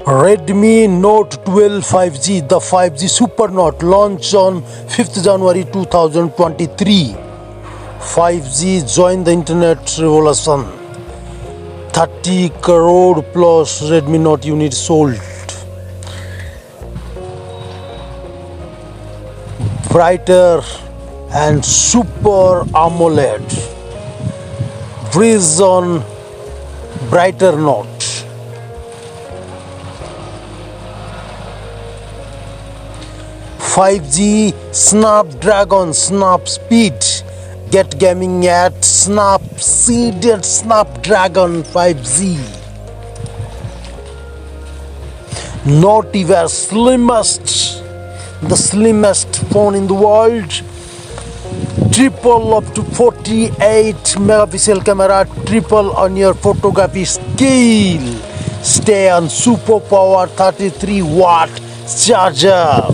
Redmi Note 12 5G, the 5G Super Note, launched on 5th January 2023. 5G joined the internet revolution. 30 crore plus Redmi Note units sold. Brighter and Super AMOLED. Bridge on brighter note. 5G Snapdragon Snap Speed. Get gaming at Snapseed Snapdragon 5G. Not even the slimmest phone in the world. Triple up to 48 megapixel camera, triple on your photography skill. Stay on super power 33 watt charger.